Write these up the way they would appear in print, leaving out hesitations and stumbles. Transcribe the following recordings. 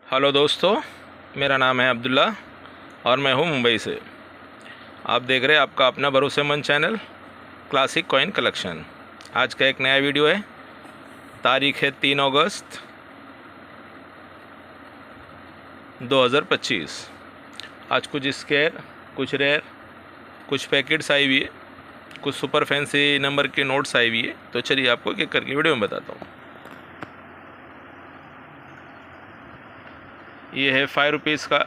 Hello दोस्तों, मेरा नाम है अब्दुल्ला और मैं हूँ मुंबई से। आप देख रहे हैं आपका अपना भरोसेमंद चैनल क्लासिक कॉइन कलेक्शन। आज का एक नया वीडियो है। तारीख है 3 अगस्त 2025। आज कुछ स्क्वायर, कुछ रेयर, कुछ पैकेट्स आई हुई है, कुछ सुपर फैंसी नंबर के नोट्स आई हुई है। तो चलिए आपको एक एक करके वीडियो में बताता हूँ। ये है 5 रुपीज़ का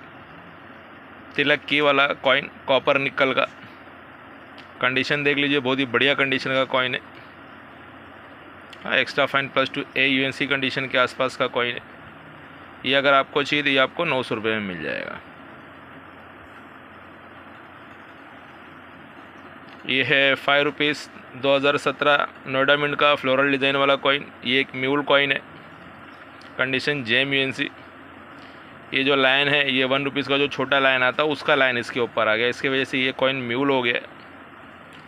तिलक की वाला कॉइन, कॉपर निकल का। कंडीशन देख लीजिए, बहुत ही बढ़िया कंडीशन का कॉइन है। एक्स्ट्रा फाइन +2 AUNC कंडीशन के आसपास का कॉइन है। ये अगर आपको चाहिए तो ये आपको 900 रुपये में मिल जाएगा। ये है 5 रुपीज़ 2017 नोएडा मिंट का फ्लोरल डिज़ाइन वाला कॉइन। ये एक म्यूल कॉइन है, कंडीशन JMUNC। ये जो लाइन है, ये 1 रुपीज़ का जो छोटा लाइन आता है उसका लाइन इसके ऊपर आ गया, इसकी वजह से ये कॉइन म्यूल हो गया।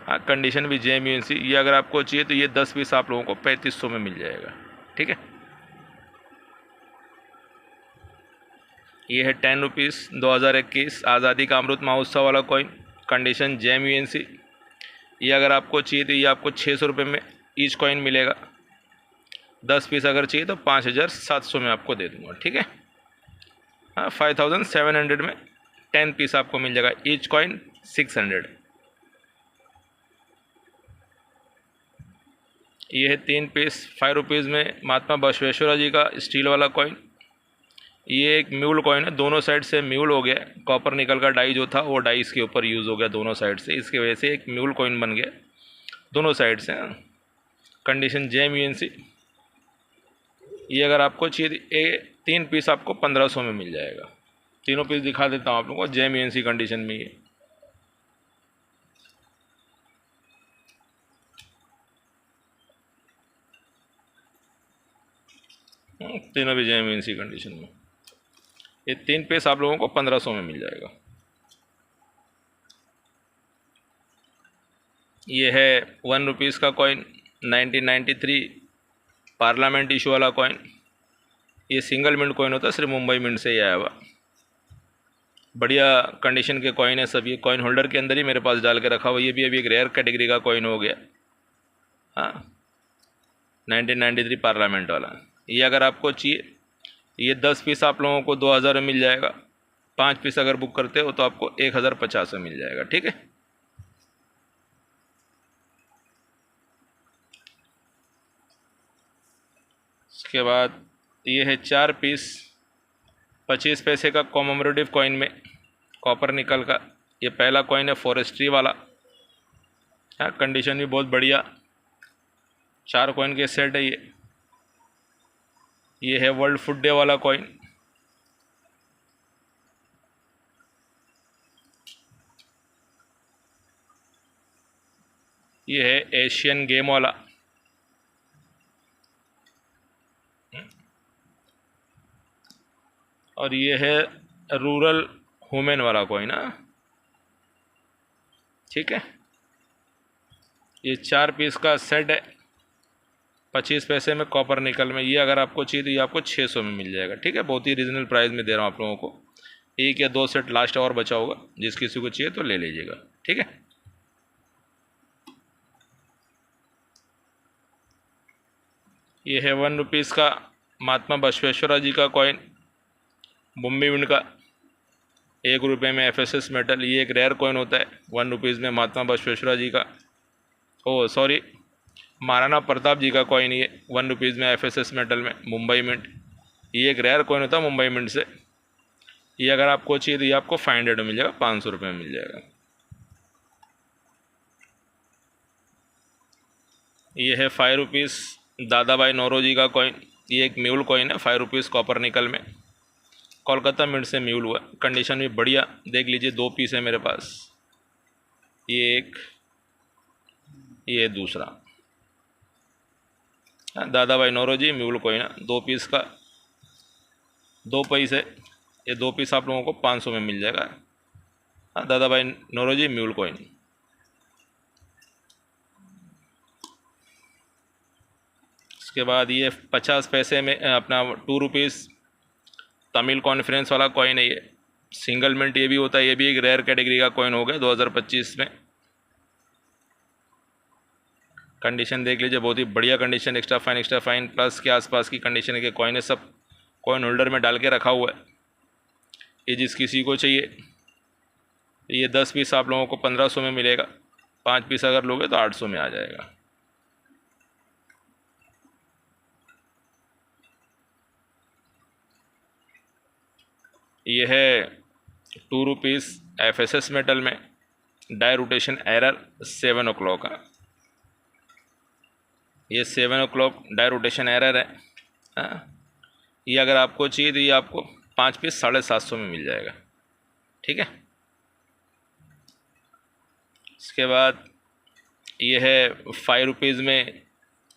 हाँ, कंडीशन भी JMUNC। ये अगर आपको चाहिए तो ये 10 पीस आप लोगों को 3500 में मिल जाएगा। ठीक है। ये है 10 रुपीज़ 2021 आज़ादी का अमृत महोत्सव वाला कॉइन, कंडीशन JMUNC। ये अगर आपको चाहिए तो ये आपको 600 रुपये में ईच कॉइन मिलेगा। 10 पीस अगर चाहिए तो 5700 में आपको दे दूँगा। ठीक है। हाँ, 5700 में 10 पीस आपको मिल जाएगा। Each coin 600। ये है 3 पीस 5 रुपीज़ में महात्मा बसवेश्वरा जी का स्टील वाला कॉइन। ये एक म्यूल कॉइन है, दोनों साइड से म्यूल हो गया। कॉपर निकल का डाई जो था वो डाई इसके ऊपर यूज़ हो गया दोनों साइड से, इसकी वजह से एक म्यूल कॉइन बन गया दोनों साइड से। Condition JMUNC। ये अगर आपको चाहिए 3 पीस आपको 1500 में मिल जाएगा। तीनों पीस दिखा देता हूँ आप लोगों को। JMUNC कंडीशन में ये तीनों भी JMUNC कंडीशन में। ये 3 पीस आप लोगों को 1500 में मिल जाएगा। ये है 1 रुपीज़ का कॉइन 1993 पार्लियामेंट इशू वाला कॉइन। ये सिंगल मिंट कॉइन होता है, सिर्फ मुंबई मिंट से ही आया हुआ। बढ़िया कंडीशन के कॉइन है सब। ये कॉइन होल्डर के अंदर ही मेरे पास डाल के रखा हुआ। ये भी अभी एक रेयर कैटेगरी का कॉइन हो गया। हाँ, 1993 पार्लियामेंट वाला। ये अगर आपको चाहिए ये 10 पीस आप लोगों को 2000 में मिल जाएगा। 5 पीस अगर बुक करते हो तो आपको 1050 में मिल जाएगा। ठीक है। इसके बाद ये है 4 पीस 25 पैसे का कॉमेमोरेटिव कॉइन में कॉपर निकल का। ये पहला कॉइन है फॉरेस्ट्री वाला। हाँ, कंडीशन भी बहुत बढ़िया। 4 कॉइन के सेट है ये। ये है वर्ल्ड फूड डे वाला कॉइन। ये है एशियन गेम वाला। और ये है रूरल वुमेन वाला कॉइन। ठीक है। ये 4 पीस का सेट है 25 पैसे में कॉपर निकल में। ये अगर आपको चाहिए तो ये आपको 600 में मिल जाएगा। ठीक है। बहुत ही रीजनल प्राइस में दे रहा हूँ आप लोगों को। 1 या 2 सेट लास्ट और बचा होगा, जिस किसी को चाहिए तो ले लीजिएगा। ठीक है। ये है 1 रुपीज़ का महात्मा बसवेश्वरा जी का कॉइन, मुंबई मिंट का। 1 रुपये में FSS मेटल। ये एक रेयर कॉइन होता है 1 रुपीज़ में महात्मा बसवेश्वरा जी का। ओ सॉरी, महाराणा प्रताप जी का कॉइन। ये 1 रुपीज़ में FSS मेटल में मुंबई मिंट। ये एक रेयर कॉइन होता है मुंबई मिंट से। ये अगर आपको चाहिए तो ये आपको 500 में मिल जाएगा, 500 रुपये में मिल जाएगा। ये है 5 रुपीज़ दादा भाई नौरोजी का कॉइन। ये एक म्यूल कॉइन है 5 रुपीज़ कॉपर निकल में, कोलकाता मिंट से म्यूल हुआ। कंडीशन भी बढ़िया, देख लीजिए। 2 पीस है मेरे पास। ये एक, ये दूसरा। दादा भाई नौरोजी म्यूल कॉइन 2 पीस का, 2 पैसे। ये 2 पीस आप लोगों को 500 में मिल जाएगा। दादा भाई नौरोजी म्यूल कॉइन। इसके बाद ये 50 पैसे में अपना 2 रुपीज़ तमिल कॉन्फ्रेंस वाला कॉइन है ये, सिंगल मिंट ये भी होता है, ये भी एक रेयर कैटेगरी का कॉइन हो गया 2025 में। कंडीशन देख लीजिए, बहुत ही बढ़िया कंडीशन, एक्स्ट्रा फाइन प्लस के आसपास की कंडीशन के कॉइन है, सब कॉइन होल्डर में डाल के रखा हुआ है। ये जिस किसी को चाहिए, ये 10 पीस आप लोगों को 1500 में मिलेगा, 5 पीस अगर लोगे तो 800 में आ जाएगा। ये है 2 रुपीज़ FSS मेटल में, डाई रोटेशन एरर 7 o'clock का, ये 7 o'clock डाई रोटेशन एरर है। हाँ, ये अगर आपको चाहिए तो ये आपको 5 पीस 750 में मिल जाएगा, ठीक है। इसके बाद ये है 5 रुपीज़ में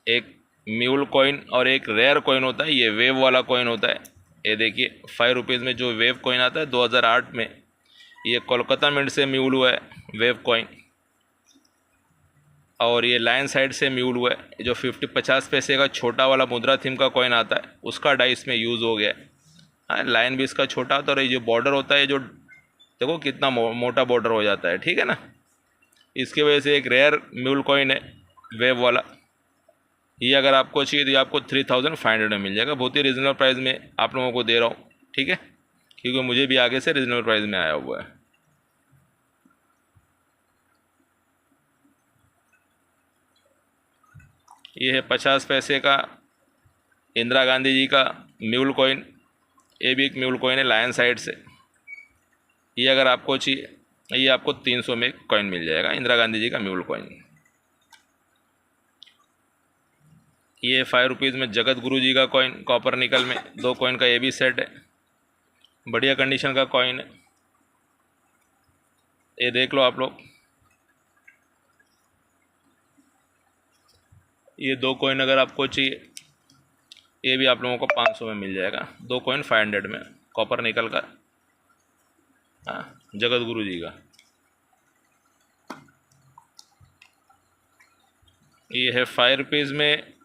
एक म्यूल कॉइन और एक रेयर कॉइन होता है, ये वेव वाला कॉइन होता है। ये देखिए 5 रुपीज़ में जो वेव कॉइन आता है 2008 में, ये कोलकाता मिंट से म्यूल हुआ है वेव कॉइन, और ये लाइन साइड से म्यूल हुआ है। जो 50 पैसे का छोटा वाला मुद्रा थीम का कॉइन आता है उसका डाइस में यूज़ हो गया है। हाँ, लाइन भी इसका छोटा होता है, और ये जो बॉर्डर होता है, जो देखो कितना मोटा बॉर्डर हो जाता है, ठीक है ना। इसकी वजह से एक रेयर म्यूल कॉइन है वेव वाला, ये अगर आपको चाहिए तो ये आपको 3500 में मिल जाएगा। बहुत ही रीजनेबल प्राइस में आप लोगों को दे रहा हूँ, ठीक है, क्योंकि मुझे भी आगे से रीजनेबल प्राइस में आया हुआ है। ये है 50 पैसे का इंदिरा गांधी जी का म्यूल कॉइन, ये भी एक म्यूल कॉइन है लायन साइड से। ये अगर आपको चाहिए, ये आपको 300 में कॉइन मिल जाएगा, इंदिरा गांधी जी का म्यूल कॉइन। ये 5 रुपीज़ में जगत गुरु जी का कॉइन कॉपर निकल में, 2 कॉइन का ये भी सेट है, बढ़िया कंडीशन का कॉइन है, ये देख लो आप लोग। ये 2 कॉइन अगर आपको चाहिए, ये भी आप लोगों को 500 में मिल जाएगा, 2 कॉइन 500 में, कॉपर निकल का। हाँ, जगत गुरु जी का। ये है 5 रुपीज़ में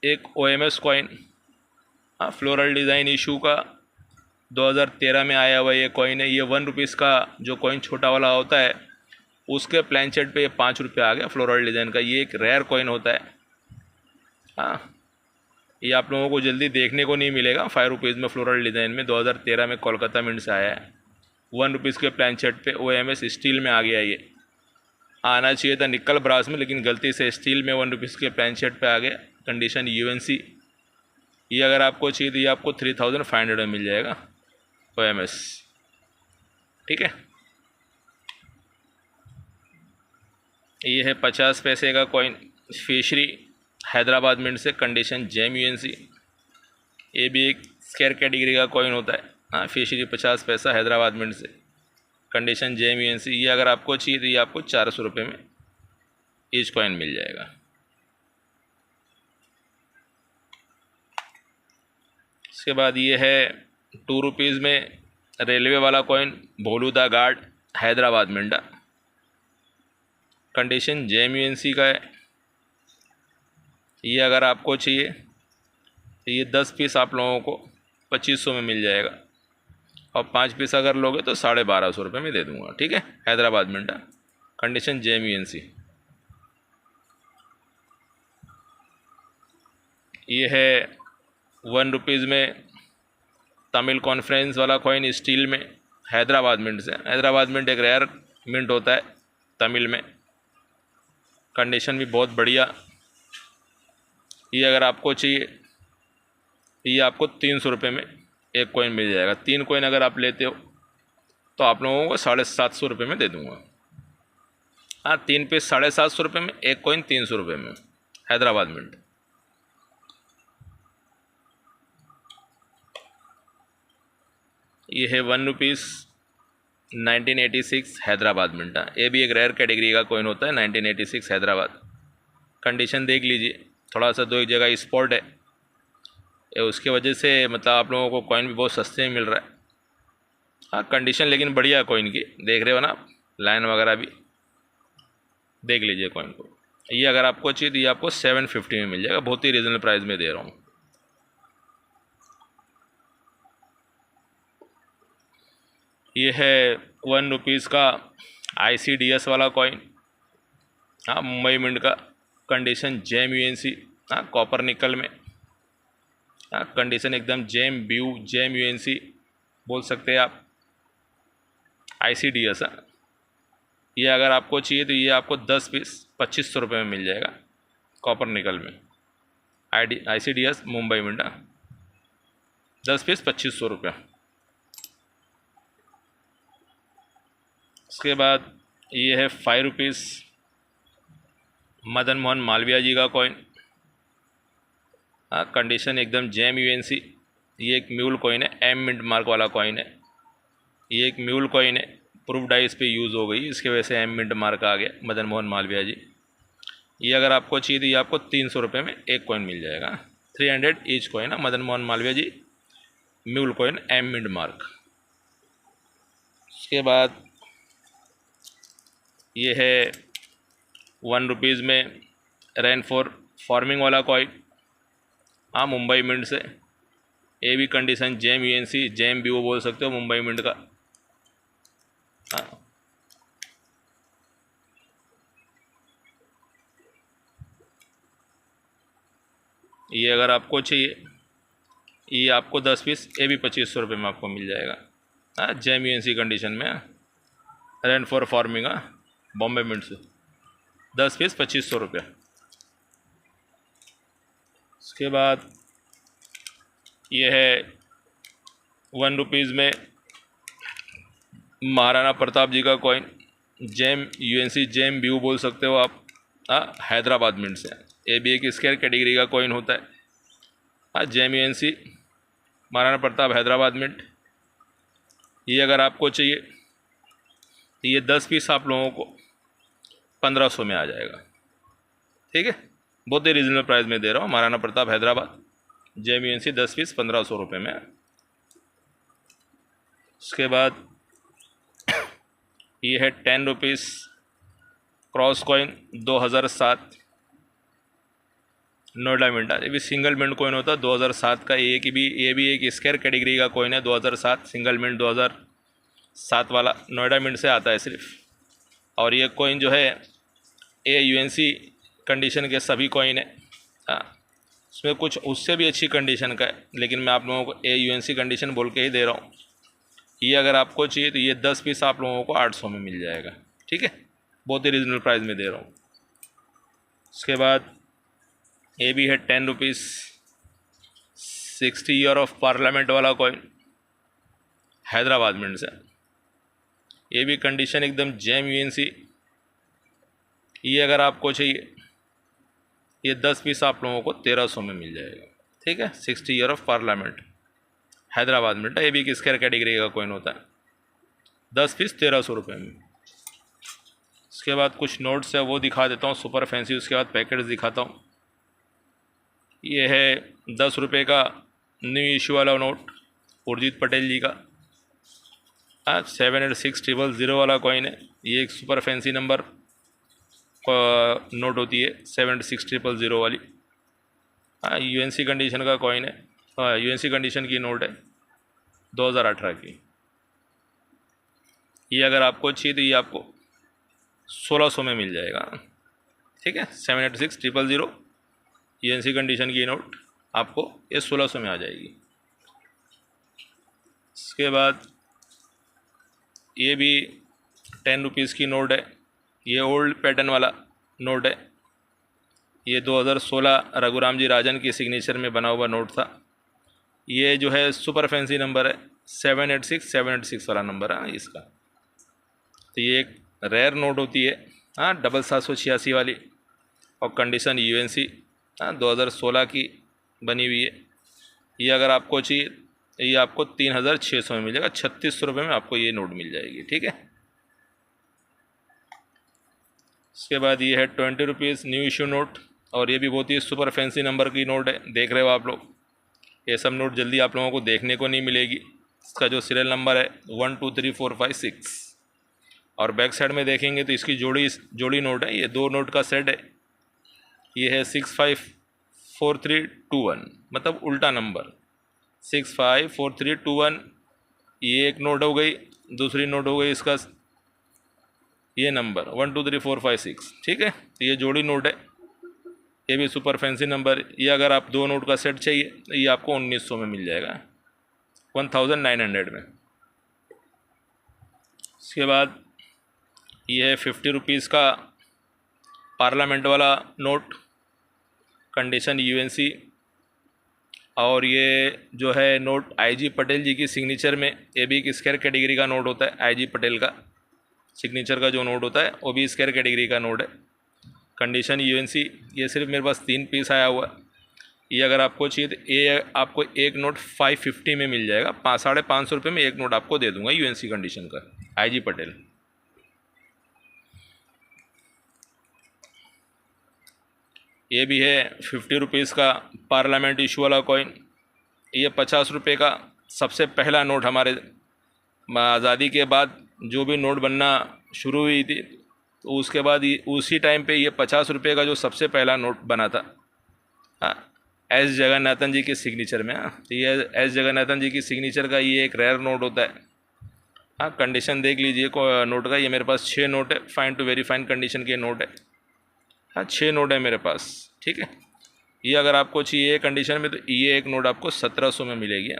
एक OMS कॉइन, हाँ, फ्लोरल डिज़ाइन इशू का 2013 में आया हुआ ये कॉइन है। ये 1 रुपीज़ का जो कॉइन छोटा वाला होता है उसके प्लान सेट पे ये 5 रुपये आ गया फ्लोरल डिज़ाइन का। ये एक रेयर कॉइन होता है, हाँ, ये आप लोगों को जल्दी देखने को नहीं मिलेगा। 5 रुपीज़ में फ्लोरल डिज़ाइन में 2013 में कोलकाता मिंट से आया है, 1 रुपीज़ के प्लान सेट पे OMS स्टील में आ गया। ये आना चाहिए था निकल ब्रास में, लेकिन गलती से स्टील में 1 रुपीज़ के प्लान सेट पे आ गया। Condition UNC। ये अगर आपको चाहिए तो ये आपको 3500 में मिल जाएगा OMS, ठीक है। ये है 50 पैसे का कॉइन फिशरी हैदराबाद मिंट से, कंडीशन JM UNC। ये भी एक स्केयर कैटेगरी का कॉइन होता है, हाँ, फिशरी 50 पैसा हैदराबाद मिंट से, कंडीशन JM UNC। ये अगर आपको चाहिए तो ये आपको 400 रुपये में ईच कॉइन मिल जाएगा। इसके बाद ये है 2 रुपीज़ में रेलवे वाला coin Bholu the guard Hyderabad मिंटा, condition JM UNC का है। ये अगर आपको चाहिए तो ये 10 पीस आप लोगों को 2500 में मिल जाएगा, और 5 पीस अगर लोगे तो 1250 रुपये में दे दूंगा, ठीक है। Hyderabad मिंटा, condition JM UNC। ये है 1 रुपीज़ में तमिल कॉन्फ्रेंस वाला कॉइन स्टील में हैदराबाद मिंट से। हैदराबाद मिंट एक रेयर मिंट होता है तमिल में, कंडीशन भी बहुत बढ़िया। ये अगर आपको चाहिए ये आपको 300 रुपये में एक कॉइन मिल जाएगा। 3 कॉइन अगर आप लेते हो तो आप लोगों को 750 रुपये में दे दूंगा, हाँ, 3 पीस 750 रुपये में, एक कॉइन 300 रुपये में, हैदराबाद मिंट। ये है 1 रुपीज़ 1986 हैदराबाद मिंटा, ये भी एक रेयर कैटेगरी का कॉइन होता है, 1986 हैदराबाद। कंडीशन देख लीजिए, थोड़ा सा 2 एक जगह स्पॉट है, ये उसके वजह से मतलब आप लोगों को कॉइन भी बहुत सस्ते में मिल रहा है। हाँ, कंडीशन लेकिन बढ़िया है कॉइन की, देख रहे हो ना आप, लाइन वगैरह भी देख लीजिए कॉइन को। ये अगर आपको चाहिए तो ये आपको 750 में मिल जाएगा, बहुत ही रीजनेबल प्राइस में दे रहा हूँ। ये है 1 रुपीज़ का ICDS वाला कॉइन। हाँ, मुंबई मिंट का, कंडीशन जेम UNC। हाँ, कॉपर निकल में। हाँ, कंडीशन एकदम जेम UNC बोल सकते हैं आप। ICDS। हाँ, ये अगर आपको चाहिए तो ये आपको 10 पीस 2500 रुपये में मिल जाएगा, कॉपर निकल में। ICDS Mumbai mint. 10 पीस 2500 रुपये। उसके बाद ये है 5 रुपीज़ मदन मोहन मालवीय जी का कॉइन। हाँ, कंडीशन एकदम जेम UNC। ये एक म्यूल कॉइन है, M मिंट मार्क वाला कॉइन है। ये एक म्यूल कॉइन है, प्रूफ डाइस पे यूज़ हो गई, इसके वजह से M मिंट मार्क आ गया, मदन मोहन मालवीय जी। ये अगर आपको चाहिए तो ये आपको 300 रुपये में एक कॉइन मिल जाएगा। 300 ईच कॉइन है, Madan Mohan Malviya ji mule coin, M mint mark. उसके बाद ये है 1 रुपीज़ में रेन फॉर फार्मिंग वाला कॉइन। हाँ, मुंबई मिंट से। ये भी condition gem UNC, gem BO बोल सकते हो, मुंबई मिंट का। हाँ, ये अगर आपको चाहिए ये आपको 10 पीस, ये भी 2500 रुपये में आपको मिल जाएगा। हाँ, जेम UNC कंडीशन में। Rain for farming. हाँ, बॉम्बे मिंट से 10 पीस 2500 रुपये। उसके बाद ये है 1 रुपीज़ में महाराणा प्रताप जी का coin, gem UNC, gem BO बोल सकते हो आप। हाँ, हैदराबाद मिंट से। ये भी एक स्क्वायर कैटेगरी का कॉइन होता है। हाँ, gem UNC Maharana Pratap Hyderabad mint. ये अगर आपको चाहिए तो ये 10 पीस आप लोगों को 1500 में आ जाएगा। ठीक है, बहुत ही रीजनेबल प्राइस में दे रहा हूँ। Maharana Pratap Hyderabad gem UNC 10 piece 1500 रुपये में। उसके बाद ये है 10 rupees cross coin 2007 Noida mint. ये भी सिंगल मिंट कॉइन होता है 2007 का। ये भी एक स्क्वायर कैटेगरी का कॉइन है, 2007 सिंगल मिंट 2007 वाला, नोएडा मिंट से आता है सिर्फ। और ये कॉइन जो है UNC कंडीशन के सभी कॉइन है। हाँ, उसमें कुछ उससे भी अच्छी कंडीशन का है, लेकिन मैं आप लोगों को UNC कंडीशन बोल के ही दे रहा हूँ। ये अगर आपको चाहिए तो ये 10 पीस आप लोगों को 800 में मिल जाएगा। ठीक है, बहुत ही रीजनेबल प्राइस में दे रहा हूँ। उसके बाद ये भी है 10 रुपीज़ 60 ईयर ऑफ पार्लियामेंट वाला कॉइन, हैदराबाद मिंट से। ये भी कंडीशन एकदम जेम UNC। ये अगर आपको चाहिए ये 10 पीस आप लोगों को 1300 में मिल जाएगा। ठीक है, 60 year of parliament Hyderabad mint. ये भी एक स्क्वायर कैटेगरी का कॉइन होता है, 10 पीस 1300 रुपये में। उसके बाद कुछ नोट्स है वो दिखा देता हूँ, सुपर फैंसी। उसके बाद पैकेट्स दिखाता हूँ। ये है 10 रुपये का न्यू इशू वाला नोट, उर्जित पटेल जी का। 786000 वाला कॉइन है। ये एक सुपर फैंसी नंबर नोट होती है 786000 वाली। UNC कंडीशन का कॉइन है। UNC कंडीशन की नोट है 2018 की। ये अगर आपको चाहिए तो ये आपको 1600 में मिल जाएगा। ठीक है, 786000 UNC कंडीशन की नोट आपको ये 1600 में आ जाएगी। इसके बाद ये भी 10 रुपीज़ की नोट है। ये ओल्ड पैटर्न वाला नोट है। ये 2016 रघुराम जी राजन की सिग्नेचर में बना हुआ नोट था। ये जो है सुपर फैंसी नंबर है, 786786 वाला नंबर है इसका। तो ये एक रेयर नोट होती है। 7786 वाली, और कंडीशन UNC 2016 की बनी हुई है। ये अगर आपको चाहिए ये आपको 3600 में मिल जाएगा। 3600 रुपये में आपको ये नोट मिल जाएगी। ठीक है, उसके बाद ये है 20 रुपीज़ न्यू इशू नोट, और ये भी बहुत ही सुपर फैंसी नंबर की नोट है। देख रहे हो आप लोग, ये सब नोट जल्दी आप लोगों को देखने को नहीं मिलेगी। इसका जो सीरियल नंबर है 1 2 3 4 5 6, और बैक साइड में देखेंगे तो इसकी जोड़ी नोट है। ये 2 नोट का सेट है। ये है 654321, मतलब उल्टा नंबर 654321। ये एक नोट हो गई, दूसरी नोट हो गई इसका ये नंबर 1 2 3 4 5 6, ठीक है। तो ये जोड़ी नोट है, ये भी सुपर फैंसी नंबर। ये अगर आप दो नोट का सेट चाहिए तो ये आपको 1900 में मिल जाएगा, 1900 में। इसके बाद ये है 50 रुपीज़ का पार्लियामेंट वाला नोट, कंडीशन यूएनसी। और ये जो है नोट आईजी पटेल जी की सिग्नेचर में, ये भी एक स्क्वायर कैटेगरी का नोट होता है। आईजी पटेल का सिग्नेचर का जो नोट होता है वो भी स्क्वायर कैटेगरी का नोट है, कंडीशन यूएनसी। ये सिर्फ मेरे पास 3 पीस आया हुआ है। ये अगर आपको चाहिए तो ये आपको एक नोट 550 में मिल जाएगा, 550 रुपये में एक नोट आपको दे दूंगा यूएनसी कंडीशन का, आईजी पटेल। ये भी है 50 रुपीज़ का पार्लियामेंट इशू वाला कॉइन। ये 50 रुपये का सबसे पहला नोट, हमारे आज़ादी के बाद जो भी नोट बनना शुरू हुई थी तो उसके बाद उसी टाइम पे ये 50 रुपये का जो सबसे पहला नोट बना था, एस जगन्नाथन जी के सिग्नेचर में। तो ये एस जगन्नाथन जी की सिग्नेचर का ये एक रेयर नोट होता है। कंडीशन देख लीजिए नोट का। ये मेरे पास 6 नोट है, fine to very fine condition के नोट है। 6 नोट है मेरे पास, ठीक है। ये अगर आपको चाहिए कंडीशन में तो ये एक नोट आपको 1700 में मिलेगी।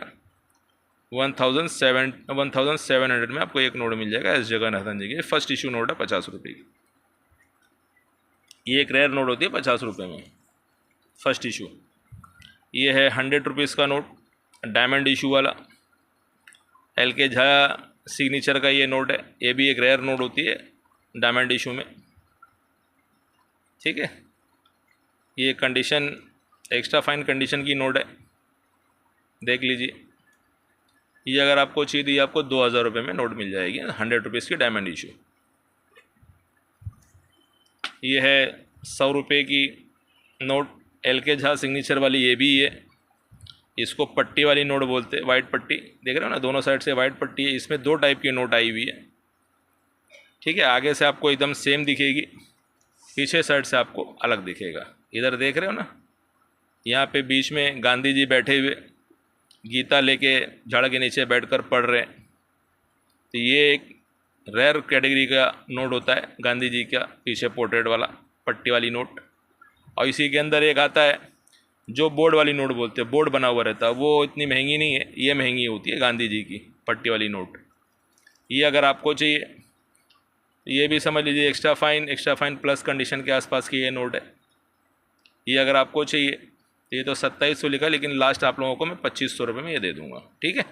1700 में आपको एक नोट मिल जाएगा एस जगन्नाथन जी की। फर्स्ट इशू नोट है 50 रुपये की। ये एक रेयर नोट होती है 50 रुपये में, फर्स्ट इशू। ये है 100 रुपीज़ का नोट, डायमंड इशू वाला, एल के झा सिग्नेचर का ये नोट है। ये भी एक रेयर नोट होती है डायमंड इशू में, ठीक है। ये कंडीशन एक्स्ट्रा फाइन कंडीशन की नोट है, देख लीजिए। ये अगर आपको चाहिए तो ये आपको 2000 रुपये में नोट मिल जाएगी, 100 रुपीज़ की डायमंड इशू। ये है 100 रुपये की नोट, एल के झा सिग्नेचर वाली। ये भी है, इसको पट्टी वाली नोट बोलते हैं, वाइट पट्टी, देख रहे हो ना, दोनों साइड से वाइट पट्टी है। इसमें 2 टाइप की नोट आई हुई है, ठीक है। आगे से आपको एकदम सेम दिखेगी, पीछे साइड से आपको अलग दिखेगा। इधर देख रहे हो ना, यहाँ पे बीच में गांधी जी बैठे हुए गीता लेके झाड़ के नीचे बैठकर पढ़ रहे हैं। तो ये एक रेयर कैटेगरी का नोट होता है, गांधी जी का पीछे पोर्ट्रेट वाला पट्टी वाली नोट। और इसी के अंदर एक आता है जो बोर्ड वाली नोट बोलते हैं, बोर्ड बना हुआ रहता है, वो इतनी महंगी नहीं है, ये महंगी होती है गांधी जी की पट्टी वाली नोट। ये अगर आपको चाहिए ये भी समझ लीजिए एक्स्ट्रा फाइन प्लस कंडीशन के आसपास की ये नोट है। ये अगर आपको चाहिए तो ये तो 2700 लिखा, लेकिन लास्ट आप लोगों को मैं 2500 रुपये में ये दे दूँगा, ठीक है।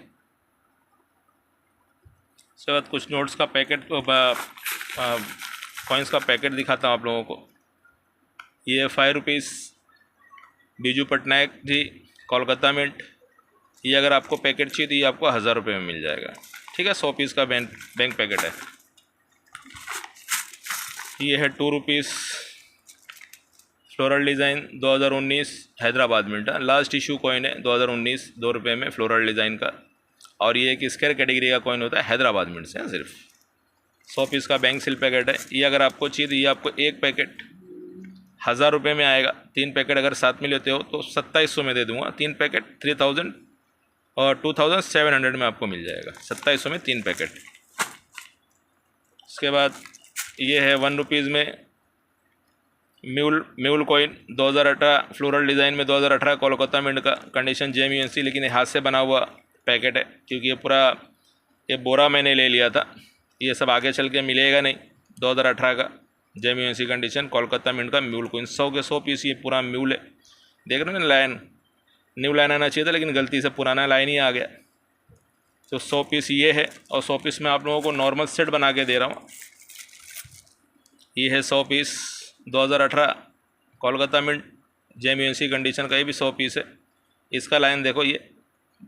उसके बाद कुछ नोट्स का पैकेट, कॉइन्स का पैकेट दिखाता हूँ आप लोगों को। ये 5 रुपीज़ बीजू पटनायक जी कोलकाता मिंट। ये अगर आपको पैकेट चाहिए तो ये आपको 1000 रुपये में मिल जाएगा, ठीक है। 100 पीस का बैंक पैकेट है। ये है 2 rupees floral design 2019 Hyderabad mint, last issue coin है 2019, 2 रुपये में फ्लोरल डिज़ाइन का। और ये एक स्क्वायर कैटेगरी का कॉइन होता है, हैदराबाद मिंट से, सिर्फ 100 पीस का बैंक सील पैकेट है। ये अगर आपको चाहिए तो ये आपको एक पैकेट 1000 रुपये में आएगा। 3 पैकेट अगर साथ में लेते हो तो 2700 में दे दूँगा। 3 पैकेट 3000 और 2700 में आपको मिल जाएगा, 2700 में 3 पैकेट। उसके बाद ये है 1 रुपीज़ में म्यूल कॉइन 2018 फ्लोरल डिज़ाइन में, 2018 कोलकाता मिंट का, कंडीशन JMUNC, लेकिन ये हाथ से बना हुआ पैकेट है क्योंकि ये पूरा ये बोरा मैंने ले लिया था, ये सब आगे चल के मिलेगा नहीं। 2018 का JMUNC कंडीशन कोलकाता मिंट का म्यूल कॉइन, 100 के 100 पीस ये पूरा म्यूल है। देख रहे हो ना, लाइन न्यू लाइन आना चाहिए था लेकिन गलती से पुराना लाइन ही आ गया। तो 100 पीस ये है, और 100 पीस मैं आप लोगों को नॉर्मल सेट बना के दे रहा हूँ। ये है 100 piece 2018 Kolkata mint JMUNC condition का, ये भी 100 पीस है। इसका लाइन देखो, ये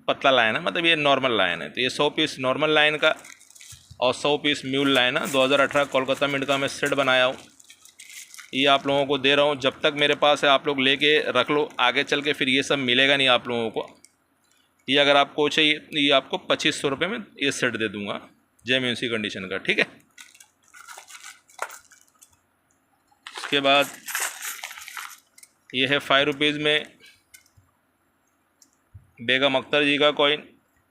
पतला लाइन है, मतलब ये नॉर्मल लाइन है। तो ये 100 पीस नॉर्मल लाइन का और 100 पीस म्यूल लाइन है, 2018 कोलकाता मिंट का मैं सेट बनाया हूँ। ये आप लोगों को दे रहा हूँ, जब तक मेरे पास है आप लोग लेके रख लो, आगे चल के फिर ये सब मिलेगा नहीं आप लोगों को। ये अगर आपको चाहिए ये आपको 2500 रुपये में ये सेट दे दूँगा JMUNC कंडीशन का, ठीक है। उसके बाद ये है 5 रुपीज़ में बेगम अख्तर जी का कॉइन,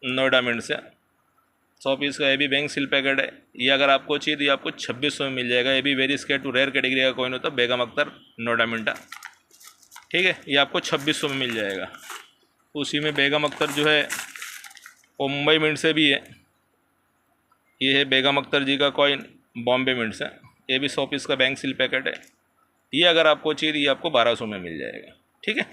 नोएडा मिंट से। 100 पीस का ये भी बैंक सील पैकेट है। ये अगर आपको चाहिए तो ये आपको 2600 में मिल जाएगा। ये भी very scarce to rare category का कॉइन होता है, बेगम अख्तर नोएडा मिंटा, ठीक है। ये आपको 2600 में मिल जाएगा। उसी में बेगम अख्तर जो है वो मुंबई मिंट से भी है। ये है बेगम अख्तर जी का कॉइन बॉम्बे मिंट से, ये भी 100 पीस का बैंक सील पैकेट है। ये अगर आपको चाहिए ये आपको 1200 में मिल जाएगा, ठीक है।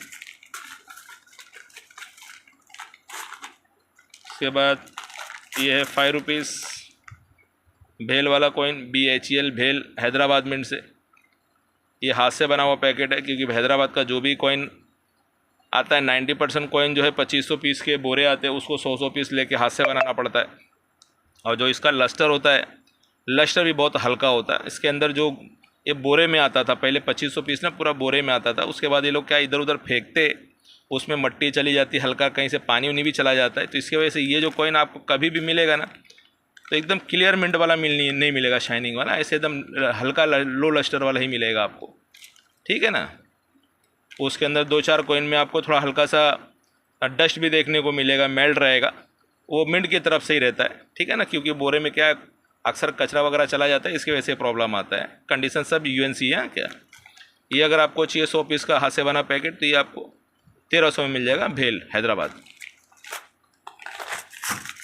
उसके बाद ये है 5 रुपीज़ भेल वाला कॉइन, BHEL भेल हैदराबाद मिंट से। ये हाथ से बना हुआ पैकेट है, क्योंकि हैदराबाद का जो भी कॉइन आता है 90% कॉइन जो है 2500 पीस के बोरे आते हैं, उसको 100 पीस लेके हाथ से बनाना पड़ता है। और जो इसका लस्टर होता है, लस्टर भी बहुत हल्का होता है। इसके अंदर जो ये बोरे में आता था पहले 2500 पीस ना पूरा बोरे में आता था, उसके बाद ये लोग क्या इधर उधर फेंकते, उसमें मट्टी चली जाती, हल्का कहीं से पानी उनी भी चला जाता है। तो इसकी वजह से ये जो कॉइन आपको कभी भी मिलेगा ना तो एकदम क्लियर मिंट वाला नहीं मिलेगा, शाइनिंग वाला, ऐसे एकदम हल्का लो लस्टर वाला ही मिलेगा आपको, ठीक है ना। उसके अंदर 2-4 कॉइन में आपको थोड़ा हल्का सा डस्ट भी देखने को मिलेगा, मेल्ट रहेगा, वो मिंट की तरफ से ही रहता है, ठीक है ना। क्योंकि बोरे में क्या अक्सर कचरा वगैरह चला जाता है, इसकी वजह से प्रॉब्लम आता है। कंडीशन सब UNC है क्या। ये अगर आपको चाहिए 100 पीस का हाथ से बना पैकेट तो ये आपको 1300 में मिल जाएगा, भेल हैदराबाद।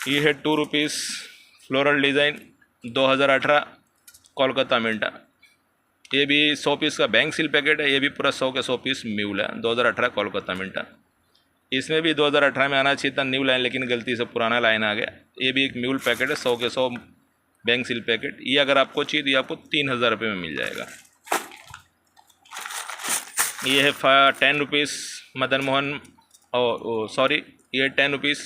ये है 2 रुपीज़ फ्लोरल डिज़ाइन 2018 कोलकाता मिंटा। ये भी 100 पीस का बैंक सील पैकेट है। ये भी पूरा 100 के 100 पीस म्यूल है, 2018 कोलकाता मिंटा। इसमें भी 2018 में आना चाहिए था न्यू लाइन, लेकिन गलती से पुराना लाइन आ गया। ये भी एक म्यूल पैकेट है, 100 के 100 बैंक सील पैकेट। ये अगर आपको चाहिए तो ये आपको 3000 रुपये में मिल जाएगा। ये है 10 रुपीज़ मदन मोहन, सॉरी ये 10 रुपीज़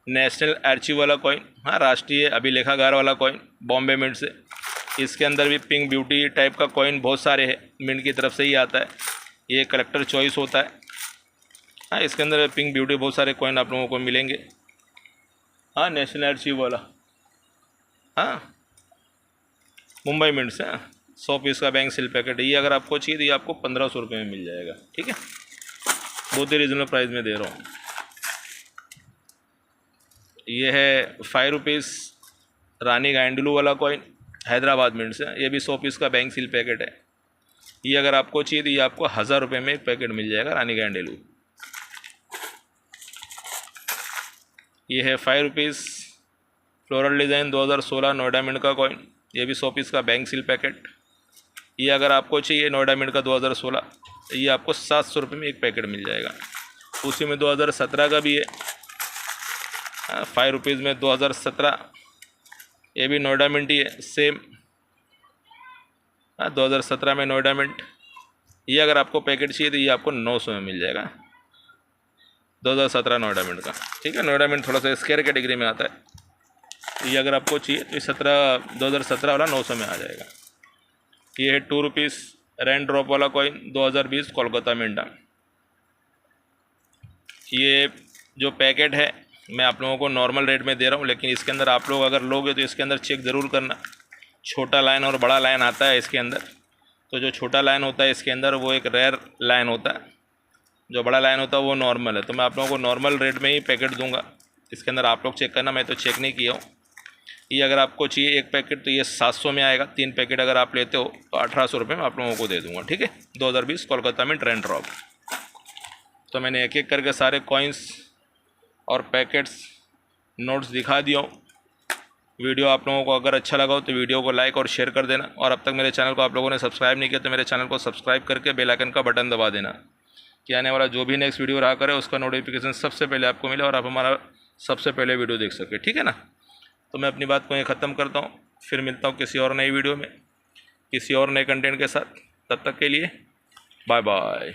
नेशनल आर्चिव वाला कॉइन, हाँ राष्ट्रीय अभिलेखागार वाला कॉइन बॉम्बे मिंट से। इसके अंदर भी पिंक ब्यूटी टाइप का कॉइन बहुत सारे हैं, मिंट की तरफ से ही आता है। ये कलेक्टर चॉइस होता है, हाँ इसके अंदर पिंक ब्यूटी बहुत सारे कॉइन आप लोगों को मिलेंगे। हाँ नेशनल आर्चिव वाला, हाँ मुंबई मिंट से 100 पीस का बैंक सील पैकेट है। ये अगर आपको चाहिए तो ये आपको 1500 रुपये में मिल जाएगा, ठीक है। बहुत ही रीजनेबल प्राइस में दे रहा हूँ। ये है 5 रुपीज़ रानी गाइंडलू वाला कॉइन हैदराबाद मिंट से। ये भी 100 पीस का बैंक सील पैकेट है। ये अगर आपको चाहिए तो ये आपको 1000 रुपये में एक पैकेट मिल जाएगा रानी गाइंडलू। ये है 5 rupees floral design 2016 Noida mint का कॉइन। ये भी 100 पीस का बैंक सील पैकेट। ये अगर आपको चाहिए नोएडा मिंट का 2016, ये आपको 700 रुपये में एक पैकेट मिल जाएगा। उसी में 2017 का भी है, 5 रुपीज़ में 2017, ये भी नोएडा मिंट ही है सेम, 2017 में नोएडा मिंट। ये अगर आपको पैकेट चाहिए तो ये आपको 900 में मिल जाएगा, 2017 नोएडा मिंट का, ठीक है। नोएडा मिंट थोड़ा सा स्केयर कैटेगरी में आता है। ये अगर आपको चाहिए तो 2017 वाला 900 में आ जाएगा। ये है 2 रुपीज़ रेन ड्रॉप वाला कॉइन 2020 कोलकाता मिंटा। ये जो पैकेट है मैं आप लोगों को नॉर्मल रेट में दे रहा हूँ, लेकिन इसके अंदर आप लोग अगर लोगे तो इसके अंदर चेक ज़रूर करना। छोटा लाइन और बड़ा लाइन आता है इसके अंदर। तो जो छोटा लाइन होता है इसके अंदर वो एक रेयर लाइन होता है, जो बड़ा लाइन होता है वो नॉर्मल है। तो मैं आप लोगों को नॉर्मल रेट में ही पैकेट दूंगा। इसके अंदर आप लोग चेक करना, मैं तो चेक नहीं किया हूँ। ये अगर आपको चाहिए एक पैकेट तो ये 700 में आएगा। 3 पैकेट अगर आप लेते हो तो 1800 रुपये में आप लोगों को दे दूंगा, ठीक है। 2020 कोलकाता में ट्रेंड ड्रॉप। तो मैंने एक एक करके सारे कॉइन्स और पैकेट्स नोट्स दिखा दिया हूँ। वीडियो आप लोगों को अगर अच्छा लगा हो तो वीडियो को लाइक और शेयर कर देना। और अब तक मेरे चैनल को आप लोगों ने सब्सक्राइब नहीं किया तो मेरे चैनल को सब्सक्राइब करके बेल आइकन का बटन दबा देना कि आने वाला जो भी नेक्स्ट वीडियो रहा करे उसका नोटिफिकेशन सबसे पहले आपको मिले और आप हमारा सबसे पहले वीडियो देख सके, ठीक है ना। तो मैं अपनी बात को यहीं ख़त्म करता हूँ, फिर मिलता हूँ किसी और नई वीडियो में किसी और नए कंटेंट के साथ। तब तक के लिए बाय बाय।